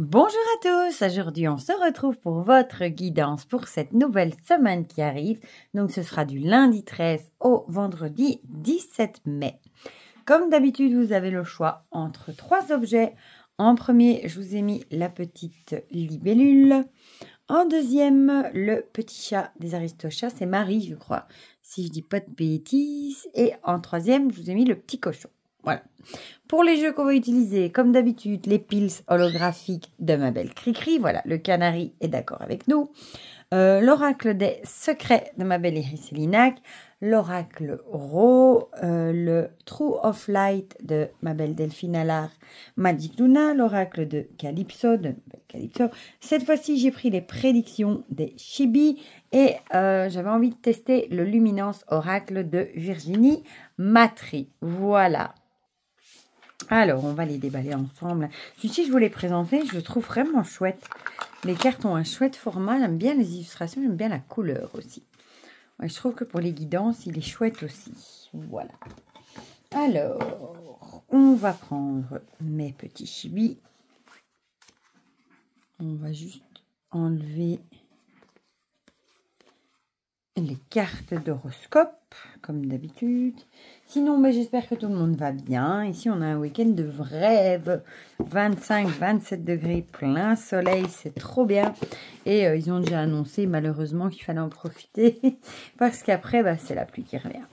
Bonjour à tous, aujourd'hui on se retrouve pour votre guidance pour cette nouvelle semaine qui arrive. Donc ce sera du lundi 13 au vendredi 17 mai. Comme d'habitude, vous avez le choix entre trois objets. En premier, je vous ai mis la petite libellule. En deuxième, le petit chat des Aristochats, c'est Marie je crois, si je dis pas de bêtises. Et en troisième, je vous ai mis le petit cochon. Voilà. Pour les jeux qu'on va utiliser, comme d'habitude, les piles holographiques de ma belle Cricri. Voilà, le canari est d'accord avec nous. L'oracle des secrets de ma belle Iris Linac. L'oracle Ro. Le True of Light de ma belle Delphine Allard Magic Luna. L'oracle de Calypso, Cette fois-ci, j'ai pris les prédictions des Chibi. Et j'avais envie de tester le Luminance Oracle de Virginie Matry. Voilà. Alors, on va les déballer ensemble. Celui-ci, je vous l'ai présenté, je le trouve vraiment chouette. Les cartes ont un chouette format, j'aime bien les illustrations, j'aime bien la couleur aussi. Ouais, je trouve que pour les guidances, il est chouette aussi. Voilà. Alors, on va prendre mes petits chibis. On va juste enlever les cartes d'horoscope, comme d'habitude. Sinon, j'espère que tout le monde va bien. Ici, on a un week-end de rêve. 25-27 degrés, plein soleil, c'est trop bien. Et ils ont déjà annoncé, malheureusement, qu'il fallait en profiter. Parce qu'après, c'est la pluie qui revient.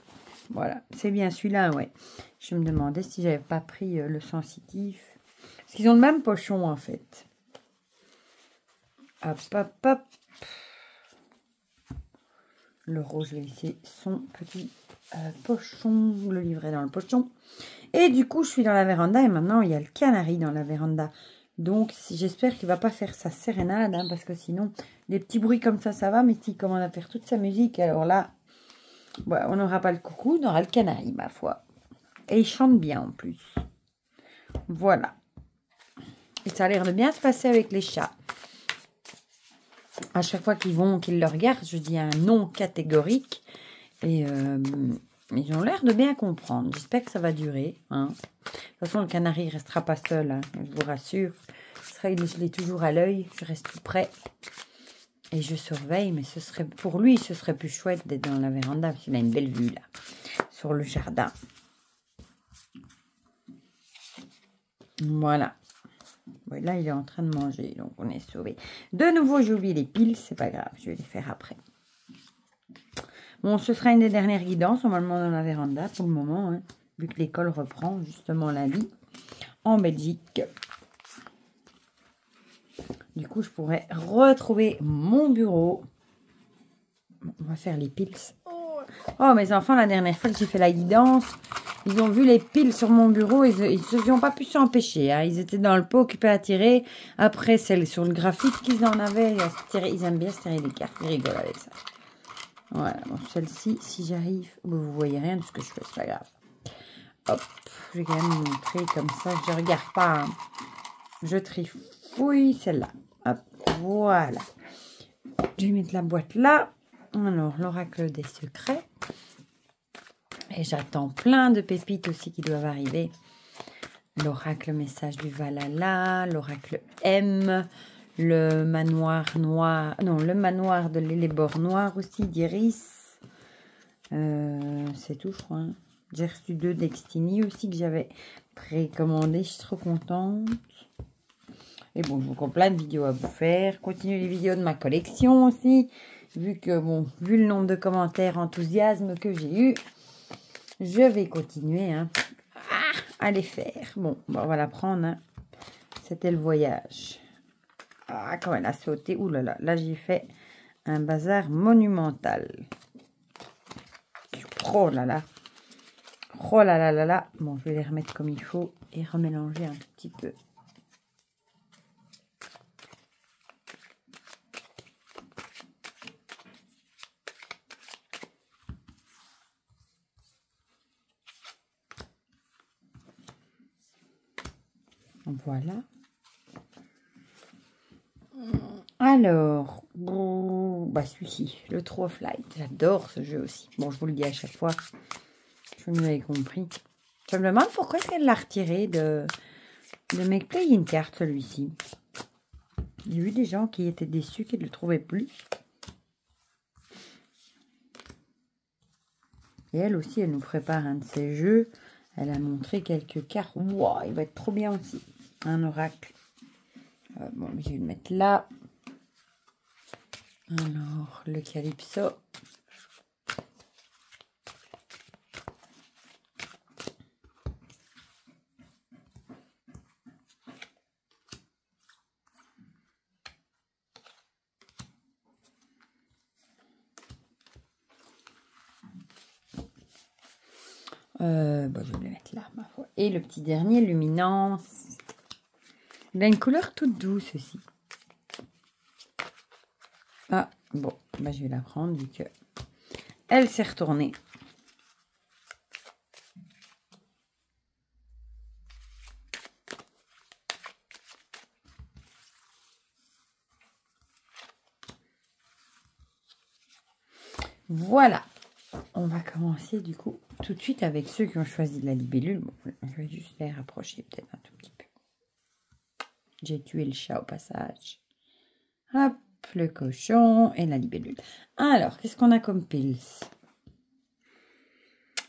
Voilà, c'est bien celui-là, ouais. Je me demandais si j'avais pas pris le sensitif. Parce qu'ils ont le même pochon, en fait. Hop, hop, hop. Le rose, je vais laisser son petit pochon, le livret dans le pochon. Et du coup, je suis dans la véranda et maintenant, il y a le canari dans la véranda. Donc, j'espère qu'il ne va pas faire sa sérénade, hein, parce que sinon, des petits bruits comme ça va. Mais s'il commence à faire toute sa musique, alors là, on n'aura pas le coucou, on aura le canari, ma foi. Et il chante bien en plus. Voilà. Et ça a l'air de bien se passer avec les chats. À chaque fois qu'ils le regardent, je dis un nom catégorique. Et ils ont l'air de bien comprendre. J'espère que ça va durer. Hein. De toute façon, le canari ne restera pas seul, hein, je vous rassure. Je l'ai toujours à l'œil. Je reste tout près. Et je surveille. Mais pour lui, ce serait plus chouette d'être dans la véranda. Parce qu'il a une belle vue là. Sur le jardin. Voilà. Ouais, là, il est en train de manger, donc on est sauvé. De nouveau, j'ai oublié les piles, c'est pas grave, je vais les faire après. Bon, ce sera une des dernières guidances, normalement dans la véranda pour le moment, hein, vu que l'école reprend justement lundi en Belgique. Du coup, je pourrais retrouver mon bureau. Bon, on va faire les piles. Oh, mes enfants, la dernière fois que j'ai fait la guidance, ils ont vu les piles sur mon bureau, ils ne se sont pas pu s'empêcher. Hein. Ils étaient dans le pot occupés à tirer. Après, c'est sur le graphite qu'ils en avaient. Ils aiment bien se tirer les cartes. Ils rigolent avec ça. Voilà. Bon, celle-ci, si j'arrive, vous voyez rien de ce que je fais, c'est pas grave. Hop, je vais quand même vous montrer comme ça. Je ne regarde pas. Hein. Je trifouille celle-là. Hop, voilà. Je vais mettre la boîte là. Alors, l'oracle des secrets. Et j'attends plein de pépites aussi qui doivent arriver. L'oracle message du Valhalla, l'oracle M, le manoir noir, non, le manoir de l'élébore noir aussi, d'Iris. C'est tout, je crois. Hein. J'ai reçu 2 Destiny aussi que j'avais précommandé. Je suis trop contente. Et bon, je vous compte plein de vidéos à vous faire. Continuez les vidéos de ma collection aussi. Vu le nombre de commentaires, enthousiasme que j'ai eu, je vais continuer à les faire. Bon, on va la prendre. Hein. C'était le voyage. Ah, quand elle a sauté. Ouh là là, là j'ai fait un bazar monumental. Oh là là. Oh là là là là. Bon, je vais les remettre comme il faut et remélanger un petit peu. Voilà. Alors, celui-ci, le True of Light. J'adore ce jeu aussi. Bon, je vous le dis à chaque fois. Je vous l'avez compris. Je me demande pourquoi est-ce qu'elle l'a retiré de mes play-in cartes, celui-ci. Il y a eu des gens qui étaient déçus, qui ne le trouvaient plus. Et elle aussi, elle nous prépare un de ces jeux. Elle a montré quelques cartes. Wow, il va être trop bien aussi. Un oracle. Bon, je vais le mettre là. Alors, le Calypso. Bon, je vais le mettre là, ma foi. Et le petit dernier, Luminance. Il a une couleur toute douce aussi. Ah, bon, bah, je vais la prendre vu que elle s'est retournée. Voilà. On va commencer du coup tout de suite avec ceux qui ont choisi la libellule. Bon, je vais juste les rapprocher peut-être un tout petit peu. J'ai tué le chat au passage. Hop, le cochon et la libellule. Alors, qu'est-ce qu'on a comme pils?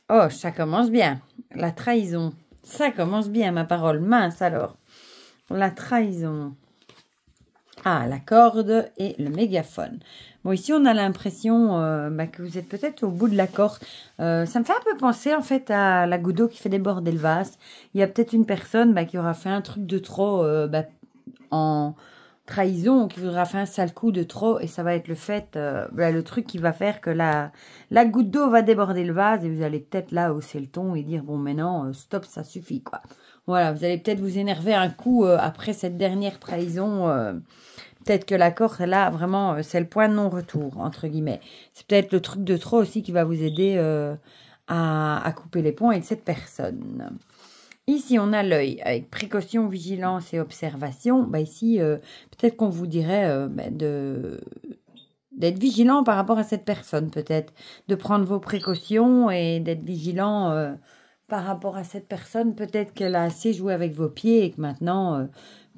Oh, ça commence bien. La trahison. Ça commence bien, ma parole. Mince alors. La trahison. Ah, la corde et le mégaphone. Bon, ici, on a l'impression que vous êtes peut-être au bout de la corde. Ça me fait un peu penser, en fait, à la goutte d'eau qui fait déborder le vase. Il y a peut-être une personne qui aura fait un truc de trop en trahison, qui voudra faire un sale coup de trop. Et ça va être le fait, le truc qui va faire que la goutte d'eau va déborder le vase. Et vous allez peut-être là hausser le ton et dire, bon, maintenant, stop, ça suffit, quoi. Voilà, vous allez peut-être vous énerver un coup après cette dernière trahison. Peut-être que la corde, là, vraiment, c'est le point de non-retour, entre guillemets. C'est peut-être le truc de trop aussi qui va vous aider à couper les ponts avec cette personne. Ici, on a l'œil avec précaution, vigilance et observation. Ici, peut-être qu'on vous dirait d'être vigilant par rapport à cette personne, peut-être. De prendre vos précautions et d'être vigilant par rapport à cette personne. Peut-être qu'elle a assez joué avec vos pieds et que maintenant...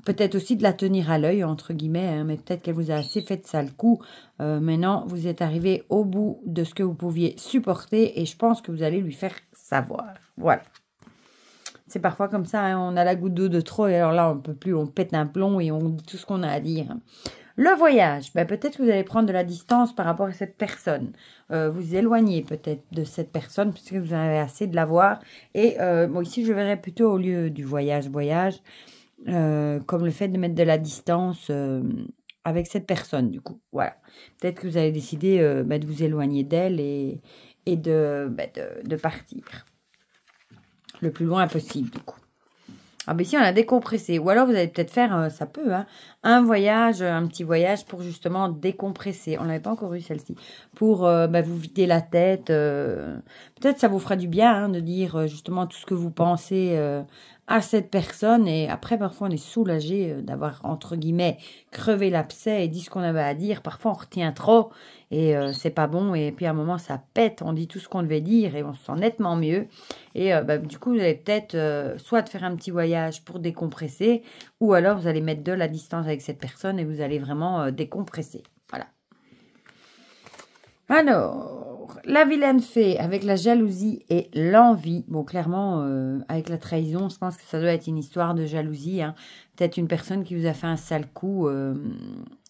peut-être aussi de la tenir à l'œil, entre guillemets, hein, mais peut-être qu'elle vous a assez fait de sale coup. Maintenant, vous êtes arrivé au bout de ce que vous pouviez supporter et je pense que vous allez lui faire savoir. Voilà. C'est parfois comme ça, hein, on a la goutte d'eau de trop et alors là, on peut plus, on pète un plomb et on dit tout ce qu'on a à dire. Le voyage, peut-être que vous allez prendre de la distance par rapport à cette personne. Vous éloignez peut-être de cette personne puisque vous en avez assez de la voir. Et bon, ici, je verrais plutôt au lieu du voyage, comme le fait de mettre de la distance avec cette personne, du coup. Voilà. Peut-être que vous avez décidé de vous éloigner d'elle et de partir le plus loin possible, du coup. Ah, ici, on a décompressé. Ou alors, vous allez peut-être faire, ça peut, hein, un petit voyage pour justement décompresser. On n'avait pas encore eu celle-ci. Pour vous vider la tête. Peut-être ça vous fera du bien hein, de dire justement tout ce que vous pensez à cette personne. Et après, parfois, on est soulagé d'avoir, entre guillemets, crevé l'abcès et dit ce qu'on avait à dire. Parfois, on retient trop et c'est pas bon. Et puis, à un moment, ça pète. On dit tout ce qu'on devait dire et on se sent nettement mieux. Et du coup, vous allez peut-être soit faire un petit voyage pour décompresser ou alors vous allez mettre de la distance avec cette personne et vous allez vraiment décompresser. Voilà. Alors, la vilaine fée avec la jalousie et l'envie. Bon, clairement, avec la trahison, je pense que ça doit être une histoire de jalousie. Hein. Peut-être une personne qui vous a fait un sale coup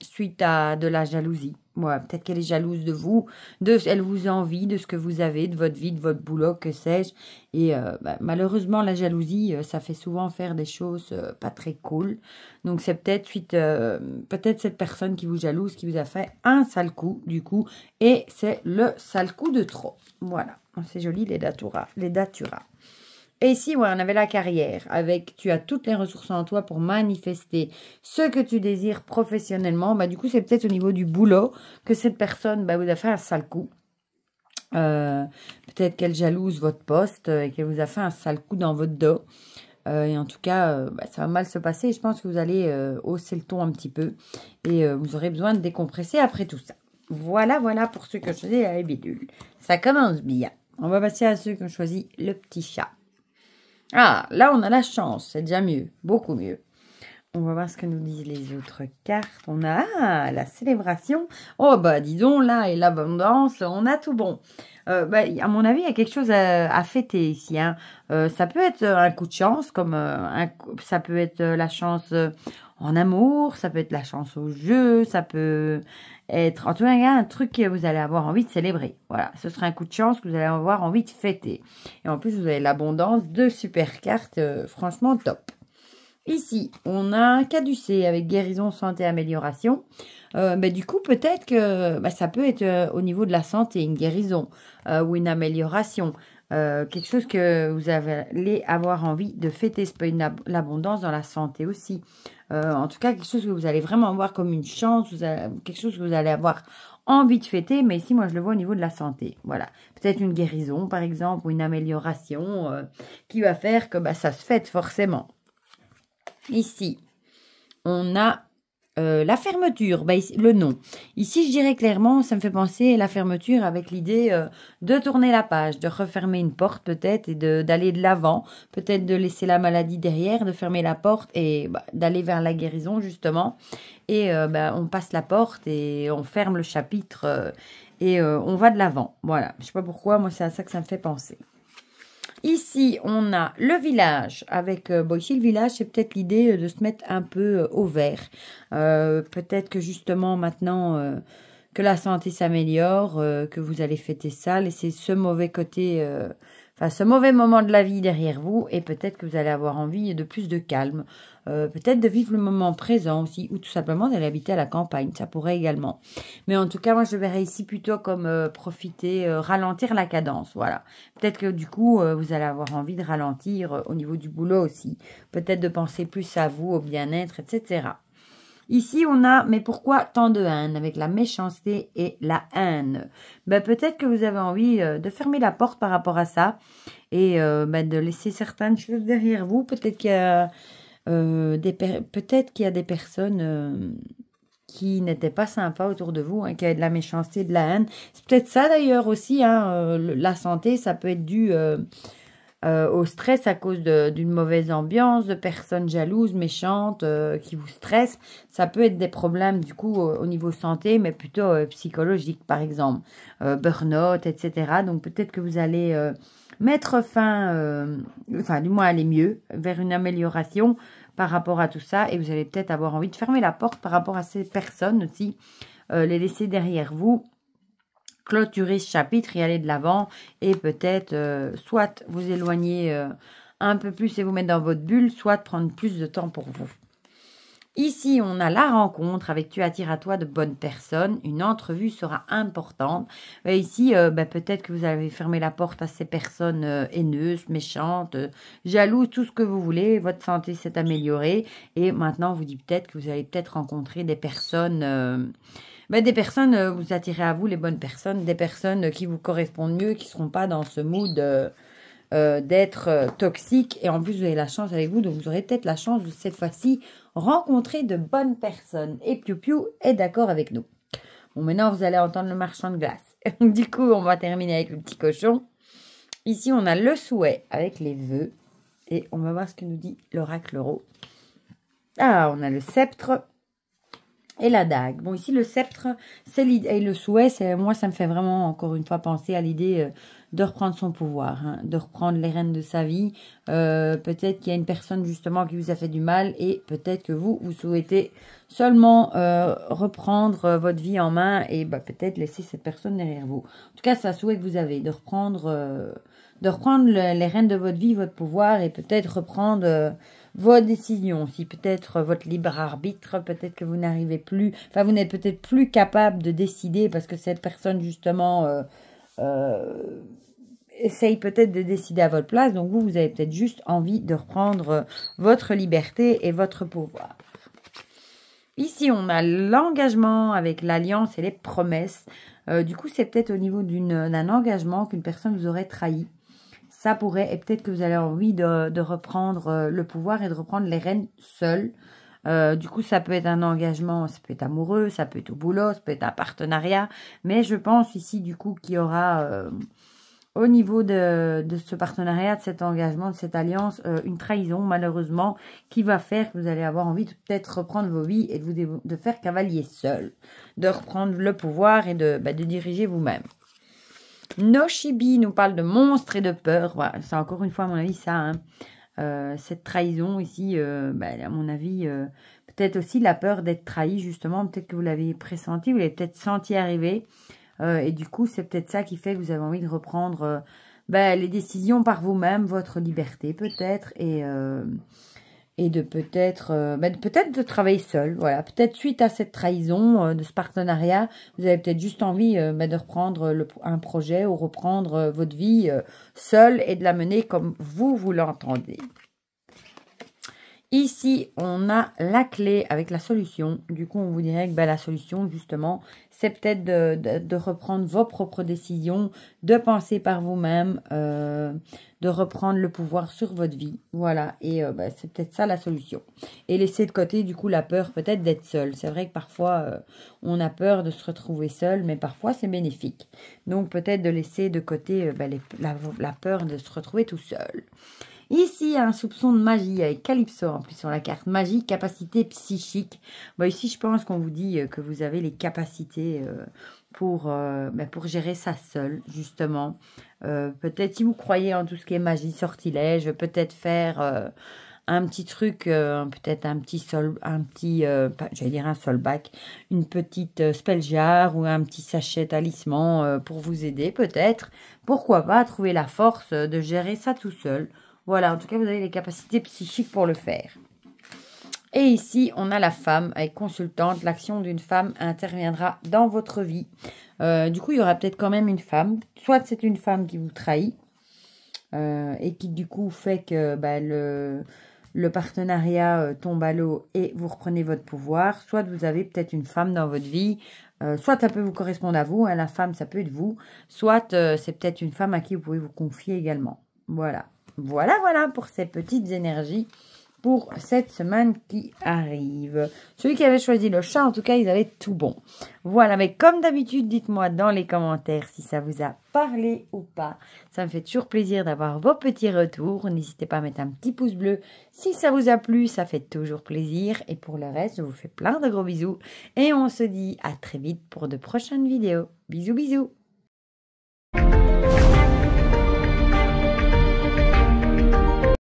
suite à de la jalousie. Ouais, peut-être qu'elle est jalouse de vous, elle vous envie de ce que vous avez, de votre vie, de votre boulot, que sais-je. Et malheureusement, la jalousie, ça fait souvent faire des choses pas très cool. Donc, c'est peut-être peut-être cette personne qui vous jalouse, qui vous a fait un sale coup, du coup. Et c'est le sale coup de trop. Voilà, c'est joli, les datura. Et ici, ouais, on avait la carrière, avec tu as toutes les ressources en toi pour manifester ce que tu désires professionnellement. Du coup, c'est peut-être au niveau du boulot que cette personne vous a fait un sale coup. Peut-être qu'elle jalouse votre poste et qu'elle vous a fait un sale coup dans votre dos. Et en tout cas, ça va mal se passer. Je pense que vous allez hausser le ton un petit peu. Et vous aurez besoin de décompresser après tout ça. Voilà pour ceux qui ont choisi la bidule. Ça commence bien. On va passer à ceux qui ont choisi le petit chat. Ah, là, on a la chance. C'est déjà mieux. Beaucoup mieux. On va voir ce que nous disent les autres cartes. On a la célébration. Oh, bah, dis donc, là, et l'abondance, on a tout bon. À mon avis, il y a quelque chose à fêter ici. Hein. Ça peut être un coup de chance, comme ça peut être la chance en amour, ça peut être la chance au jeu, ça peut être, en tout cas, un truc que vous allez avoir envie de célébrer. Voilà, ce sera un coup de chance que vous allez avoir envie de fêter. Et en plus, vous avez l'abondance, 2 super cartes, franchement top. Ici, on a un caducé avec guérison, santé, amélioration. Du coup, peut-être que ça peut être au niveau de la santé, une guérison ou une amélioration. Quelque chose que vous allez avoir envie de fêter. C'est pas l'abondance dans la santé aussi. En tout cas, quelque chose que vous allez vraiment voir comme une chance. Quelque chose que vous allez avoir envie de fêter. Mais ici, moi, je le vois au niveau de la santé. Voilà. Peut-être une guérison, par exemple, ou une amélioration qui va faire que ça se fête forcément. Ici, on a la fermeture, ici, le nom. Ici, je dirais clairement, ça me fait penser à la fermeture avec l'idée de tourner la page, de refermer une porte peut-être et d'aller de l'avant, peut-être de laisser la maladie derrière, de fermer la porte et d'aller vers la guérison justement. Et on passe la porte et on ferme le chapitre et on va de l'avant. Voilà, je sais pas pourquoi, moi c'est à ça que ça me fait penser. Ici, on a le village avec, ici le village, c'est peut-être l'idée de se mettre un peu au vert. Peut-être que justement maintenant que la santé s'améliore, que vous allez fêter ça, laisser ce mauvais côté, ce mauvais moment de la vie derrière vous et peut-être que vous allez avoir envie de plus de calme. Peut-être de vivre le moment présent aussi ou tout simplement d'aller habiter à la campagne, ça pourrait également. Mais en tout cas, moi je verrais ici plutôt comme profiter, ralentir la cadence, voilà. Peut-être que du coup, vous allez avoir envie de ralentir au niveau du boulot aussi. Peut-être de penser plus à vous, au bien-être, etc. Ici, on a, mais pourquoi tant de haine avec la méchanceté et la haine? Peut-être que vous avez envie de fermer la porte par rapport à ça et de laisser certaines choses derrière vous. Peut-être qu'il y a peut-être qu'il y a des personnes qui n'étaient pas sympas autour de vous, hein, qui avaient de la méchanceté, de la haine. C'est peut-être ça d'ailleurs aussi, hein, la santé, ça peut être dû au stress à cause d'une mauvaise ambiance, de personnes jalouses, méchantes, qui vous stressent. Ça peut être des problèmes du coup au niveau santé, mais plutôt psychologique par exemple, burn-out, etc. Donc peut-être que vous allez mettre fin, du moins aller mieux, vers une amélioration par rapport à tout ça. Et vous allez peut-être avoir envie de fermer la porte par rapport à ces personnes aussi, les laisser derrière vous. Clôturer ce chapitre et aller de l'avant et peut-être soit vous éloigner un peu plus et vous mettre dans votre bulle, soit prendre plus de temps pour vous. Ici, on a la rencontre avec tu attires à toi de bonnes personnes. Une entrevue sera importante. Ici, peut-être que vous avez fermé la porte à ces personnes haineuses, méchantes, jalouses, tout ce que vous voulez. Votre santé s'est améliorée et maintenant, on vous dit peut-être que vous allez peut-être rencontrer des personnes... vous attirez à vous les bonnes personnes, des personnes qui vous correspondent mieux, qui ne seront pas dans ce mood d'être toxique. Et en plus, vous avez la chance avec vous, donc vous aurez peut-être la chance de cette fois-ci rencontrer de bonnes personnes. Et Piu Piu est d'accord avec nous. Bon, maintenant, vous allez entendre le marchand de glace. Du coup, on va terminer avec le petit cochon. Ici, on a le souhait avec les vœux. Et on va voir ce que nous dit l'oracle Euro. Ah, on a le sceptre. Et la dague. Bon, ici, le sceptre, c'est l'idée. Et le souhait, moi, ça me fait vraiment, encore une fois, penser à l'idée de reprendre son pouvoir, hein, de reprendre les rênes de sa vie. Peut-être qu'il y a une personne, justement, qui vous a fait du mal et peut-être que vous souhaitez seulement reprendre votre vie en main et peut-être laisser cette personne derrière vous. En tout cas, c'est un souhait que vous avez, de reprendre les rênes de votre vie, votre pouvoir et peut-être reprendre... vos décisions, si peut-être votre libre arbitre, peut-être que vous n'arrivez plus, vous n'êtes peut-être plus capable de décider parce que cette personne justement essaye peut-être de décider à votre place, donc vous avez peut-être juste envie de reprendre votre liberté et votre pouvoir. Ici, on a l'engagement avec l'alliance et les promesses. Du coup, c'est peut-être au niveau d'un engagement qu'une personne vous aurait trahi. Ça pourrait, et peut-être que vous avez envie de reprendre le pouvoir et de reprendre les rênes seul. Du coup, ça peut être un engagement, ça peut être amoureux, ça peut être au boulot, ça peut être un partenariat. Mais je pense ici, du coup, qu'il y aura au niveau de ce partenariat, de cet engagement, de cette alliance, une trahison malheureusement qui va faire que vous allez avoir envie de peut-être reprendre vos vies et de faire cavalier seul, de reprendre le pouvoir et de diriger vous-même. Noshibi nous parle de monstres et de peur. Voilà, c'est encore une fois à mon avis ça, hein. Cette trahison ici, à mon avis, peut-être aussi la peur d'être trahi justement, peut-être que vous l'avez pressenti, vous l'avez peut-être senti arriver. Et du coup, c'est peut-être ça qui fait que vous avez envie de reprendre les décisions par vous-même, votre liberté peut-être, et de peut-être de travailler seul. Voilà, peut-être suite à cette trahison, de ce partenariat, vous avez peut-être juste envie de reprendre un projet ou reprendre votre vie seul et de la mener comme vous l'entendez. Ici, on a la clé avec la solution. Du coup, on vous dirait que la solution, justement, c'est peut-être de reprendre vos propres décisions, de penser par vous-même, de reprendre le pouvoir sur votre vie. Voilà, et c'est peut-être ça la solution. Et laisser de côté, du coup, la peur peut-être d'être seul. C'est vrai que parfois, on a peur de se retrouver seul, mais parfois, c'est bénéfique. Donc, peut-être de laisser de côté la peur de se retrouver tout seul. Ici, un soupçon de magie avec Calypso en plus sur la carte. Magie, capacité psychique. Ici, je pense qu'on vous dit que vous avez les capacités pour gérer ça seul, justement. Peut-être si vous croyez en tout ce qui est magie, sortilège, peut-être faire un petit truc, peut-être j'allais dire un solback, une petite spell jar ou un petit sachet talisman pour vous aider, peut-être. Pourquoi pas trouver la force de gérer ça tout seul. Voilà, en tout cas, vous avez les capacités psychiques pour le faire. Et ici, on a la femme avec consultante. L'action d'une femme interviendra dans votre vie. Du coup, il y aura peut-être quand même une femme. Soit c'est une femme qui vous trahit et qui, du coup, fait que le partenariat tombe à l'eau et vous reprenez votre pouvoir. Soit vous avez peut-être une femme dans votre vie. Soit ça peut vous correspondre à vous. Hein, la femme, ça peut être vous. Soit c'est peut-être une femme à qui vous pouvez vous confier également. Voilà. Voilà pour ces petites énergies pour cette semaine qui arrive. Celui qui avait choisi le chat, en tout cas, ils avaient tout bon. Voilà, mais comme d'habitude, dites-moi dans les commentaires si ça vous a parlé ou pas. Ça me fait toujours plaisir d'avoir vos petits retours. N'hésitez pas à mettre un petit pouce bleu si ça vous a plu, ça fait toujours plaisir. Et pour le reste, je vous fais plein de gros bisous. Et on se dit à très vite pour de prochaines vidéos. Bisous, bisous.